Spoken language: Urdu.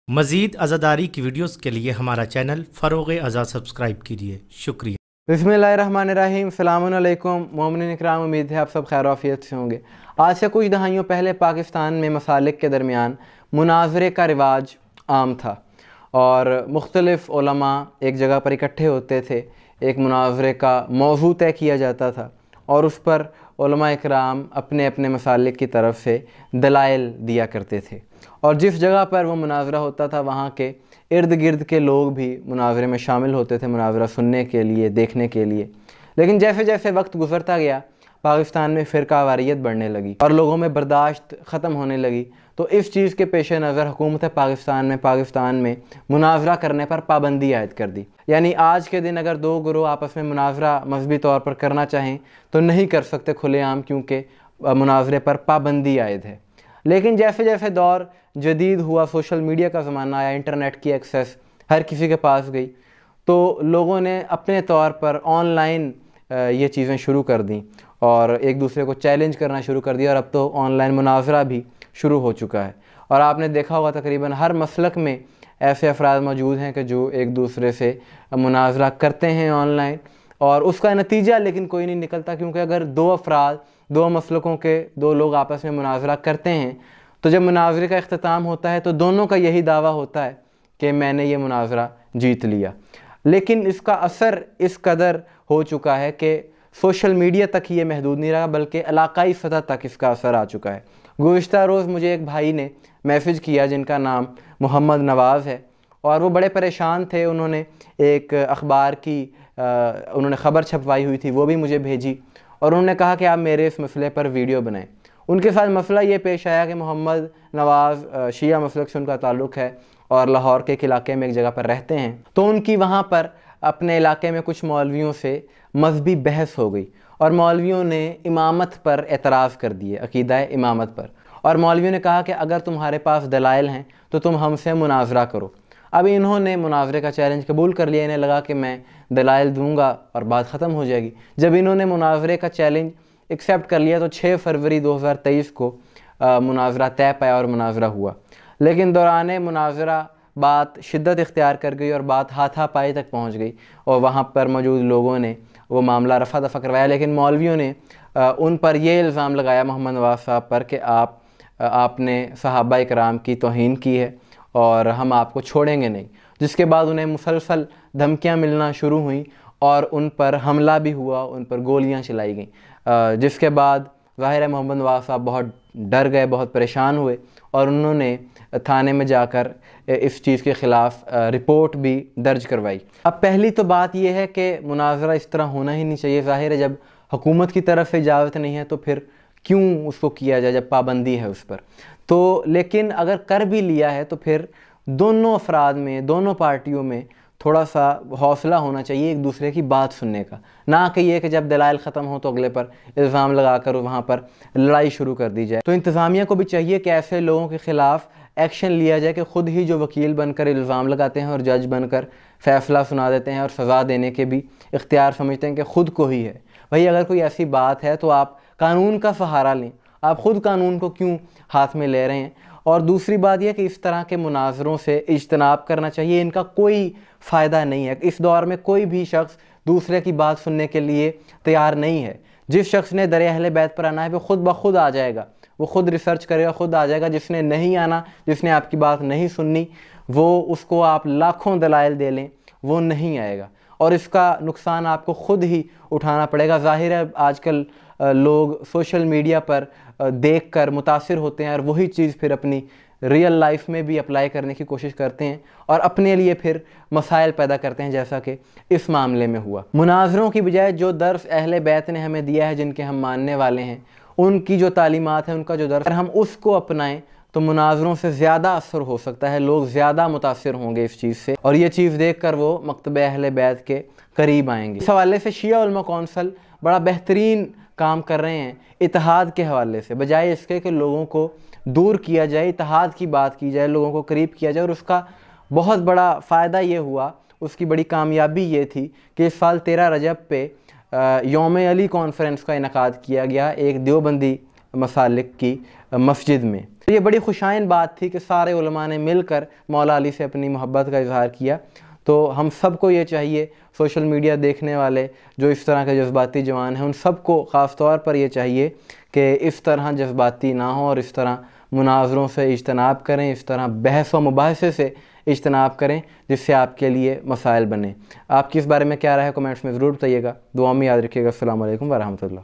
مزید عزاداری کی ویڈیوز کے لیے ہمارا چینل فروغ عزا سبسکرائب کیجیے، شکریہ۔ بسم اللہ الرحمن الرحیم۔ السلام علیکم مومنین اکرام، امید ہے آپ سب خیر و عافیت سے ہوں گے۔ آج سے کچھ دہائیوں پہلے پاکستان میں مسالک کے درمیان مناظرے کا رواج عام تھا اور مختلف علماء ایک جگہ پر اکٹھے ہوتے تھے، ایک مناظرے کا موضوع طے کیا جاتا تھا اور اس پر علماء اکرام اپنے اپنے مسالک کی طرف سے دلائل دیا کرتے تھے، اور جس جگہ پر وہ مناظرہ ہوتا تھا وہاں کے ارد گرد کے لوگ بھی مناظرے میں شامل ہوتے تھے، مناظرہ سننے کے لیے، دیکھنے کے لیے۔ لیکن جیسے جیسے وقت گزرتا گیا پاکستان میں فرقہ واریت بڑھنے لگی اور لوگوں میں برداشت ختم ہونے لگی، تو اس چیز کے پیش نظر حکومت پاکستان میں مناظرہ کرنے پر پابندی عائد کر دی۔ یعنی آج کے دن اگر دو گروہ آپس میں مناظرہ مذہبی طور پر کرنا چاہیں تو نہیں کر سکتے کھلے عام، کیونکہ مناظرے پر پابندی عائد ہے۔ لیکن جیسے جیسے دور جدید ہوا، سوشل میڈیا کا زمانہ آیا، انٹرنیٹ کی ایکسیس ہر کسی کے پاس گئی، تو لوگوں نے اپنے طور پر آن لائن یہ چیزیں شروع کر دیں اور ایک دوسرے کو چیلنج کرنا شروع کر دیا، اور اب تو آن لائن مناظرہ بھی شروع ہو چکا ہے۔ اور آپ نے دیکھا ہوگا تقریباً ہر مسلک میں ایسے افراد موجود ہیں کہ جو ایک دوسرے سے مناظرہ کرتے ہیں آن لائن، اور اس کا نتیجہ لیکن کوئی نہیں نکلتا، کیونکہ اگر دو افراد، دو مسلکوں کے دو لوگ آپس میں مناظرہ کرتے ہیں تو جب مناظرے کا اختتام ہوتا ہے تو دونوں کا یہی دعویٰ ہوتا ہے کہ میں نے یہ مناظرہ جیت لیا۔ لیکن اس کا اثر اس قدر ہو چکا ہے کہ سوشل میڈیا تک یہ محدود نہیں رہا، بلکہ علاقائی سطح تک اس کا اثر آ چکا ہے۔ گزشتہ روز مجھے ایک بھائی نے میسج کیا جن کا نام محمد نواز ہے، اور وہ بڑے پریشان تھے۔ انہوں نے ایک اخبار کی انہوں نے خبر چھپوائی ہوئی تھی، وہ بھی مجھے بھیجی، اور انہوں نے کہا کہ آپ میرے اس مسئلے پر ویڈیو بنائیں۔ ان کے ساتھ مسئلہ یہ پیش آیا کہ محمد نواز شیعہ مسلک سے ان کا تعلق ہے اور لاہور کے ایک علاقے میں ایک جگہ پر رہتے ہیں، تو ان کی وہاں پر اپنے علاقے میں کچھ مولویوں سے مذہبی بحث ہو گئی، اور مولویوں نے امامت پر اعتراض کر دیے، عقیدہ امامت پر، اور مولویوں نے کہا کہ اگر تمہارے پاس دلائل ہیں تو تم ہم سے مناظرہ کرو۔ اب انہوں نے مناظرے کا چیلنج قبول کر لیا، انہیں لگا کہ میں دلائل دوں گا اور بات ختم ہو جائے گی۔ جب انہوں نے مناظرے کا چیلنج ایکسیپٹ کر لیا تو 6 فروری 2023 کو مناظرہ طے پایا اور مناظرہ ہوا۔ لیکن دوران مناظرہ بات شدت اختیار کر گئی اور بات ہاتھا پائی تک پہنچ گئی، اور وہاں پر موجود لوگوں نے وہ معاملہ رفع دفع کروایا، لیکن مولویوں نے ان پر یہ الزام لگایا محمد نواز صاحب پر کہ آپ نے صحابہ اکرام کی توہین کی ہے اور ہم آپ کو چھوڑیں گے نہیں، جس کے بعد انہیں مسلسل دھمکیاں ملنا شروع ہوئیں اور ان پر حملہ بھی ہوا، ان پر گولیاں چلائی گئیں، جس کے بعد ظاہر ہے محمد نواز صاحب بہت ڈر گئے، بہت پریشان ہوئے، اور انہوں نے تھانے میں جا کر اس چیز کے خلاف رپورٹ بھی درج کروائی۔ اب پہلی تو بات یہ ہے کہ مناظرہ اس طرح ہونا ہی نہیں چاہیے۔ ظاہر ہے جب حکومت کی طرف سے اجازت نہیں ہے تو پھر کیوں اس کو کیا جائے جب پابندی ہے اس پر تو۔ لیکن اگر کر بھی لیا ہے تو پھر دونوں افراد میں، دونوں پارٹیوں میں تھوڑا سا حوصلہ ہونا چاہیے ایک دوسرے کی بات سننے کا، نہ کہ یہ کہ جب دلائل ختم ہو تو اگلے پر الزام لگا کر وہاں پر لڑائی شروع کر دی جائے۔ تو انتظامیہ کو بھی چاہیے کہ ایسے لوگوں کے خلاف ایکشن لیا جائے کہ خود ہی جو وکیل بن کر الزام لگاتے ہیں اور جج بن کر فیصلہ سنا دیتے ہیں اور سزا دینے کے بھی اختیار سمجھتے ہیں کہ خود کو ہی ہے۔ بھئی اگر کوئی ایسی بات ہے تو آپ قانون کا سہارا لیں، آپ خود قانون کو کیوں ہاتھ میں لے رہے ہیں؟ اور دوسری بات یہ کہ اس طرح کے مناظروں سے اجتناب کرنا چاہیے، ان کا کوئی فائدہ نہیں ہے۔ اس دور میں کوئی بھی شخص دوسرے کی بات سننے کے لیے تیار نہیں ہے۔ جس شخص نے در اہل بیت پر آنا ہے وہ خود بخود آ جائے گا، وہ خود ریسرچ کرے گا، خود آ جائے گا۔ جس نے نہیں آنا، جس نے آپ کی بات نہیں سننی، وہ اس کو آپ لاکھوں دلائل دے لیں وہ نہیں آئے گا، اور اس کا نقصان آپ کو خود ہی اٹھانا پڑے گا۔ ظاہر ہے آج کل لوگ سوشل میڈیا پر دیکھ کر متاثر ہوتے ہیں اور وہی چیز پھر اپنی ریئل لائف میں بھی اپلائی کرنے کی کوشش کرتے ہیں اور اپنے لیے پھر مسائل پیدا کرتے ہیں، جیسا کہ اس معاملے میں ہوا۔ مناظروں کی بجائے جو درس اہل بیت نے ہمیں دیا ہے، جن کے ہم ماننے والے ہیں، ان کی جو تعلیمات ہیں، ان کا جو درس، اگر ہم اس کو اپنائیں تو مناظروں سے زیادہ اثر ہو سکتا ہے، لوگ زیادہ متاثر ہوں گے اس چیز سے، اور یہ چیز دیکھ کر وہ مکتبہ اہل بیت کے قریب آئیں گے۔ اس حوالے سے شیعہ علماء کونسل بڑا بہترین کام کر رہے ہیں اتحاد کے حوالے سے، بجائے اس کے کہ لوگوں کو دور کیا جائے، اتحاد کی بات کی جائے، لوگوں کو قریب کیا جائے۔ اور اس کا بہت بڑا فائدہ یہ ہوا، اس کی بڑی کامیابی یہ تھی کہ اس سال 13 رجب پہ یوم علی کانفرنس کا انعقاد کیا گیا ایک دیوبندی مسالک کی مسجد میں، یہ بڑی خوشائن بات تھی کہ سارے علماء نے مل کر مولا علی سے اپنی محبت کا اظہار کیا۔ تو ہم سب کو یہ چاہیے، سوشل میڈیا دیکھنے والے جو اس طرح کے جذباتی جوان ہیں، ان سب کو خاص طور پر یہ چاہیے کہ اس طرح جذباتی نہ ہوں اور اس طرح مناظروں سے اجتناب کریں، اس طرح بحث و مباحثے سے اجتناب کریں جس سے آپ کے لیے مسائل بنیں۔ آپ کی اس بارے میں کیا رائے ہے کمنٹس میں ضرور بتائیے گا۔ دعا میں یاد رکھیے گا۔ السلام علیکم ورحمۃ اللہ۔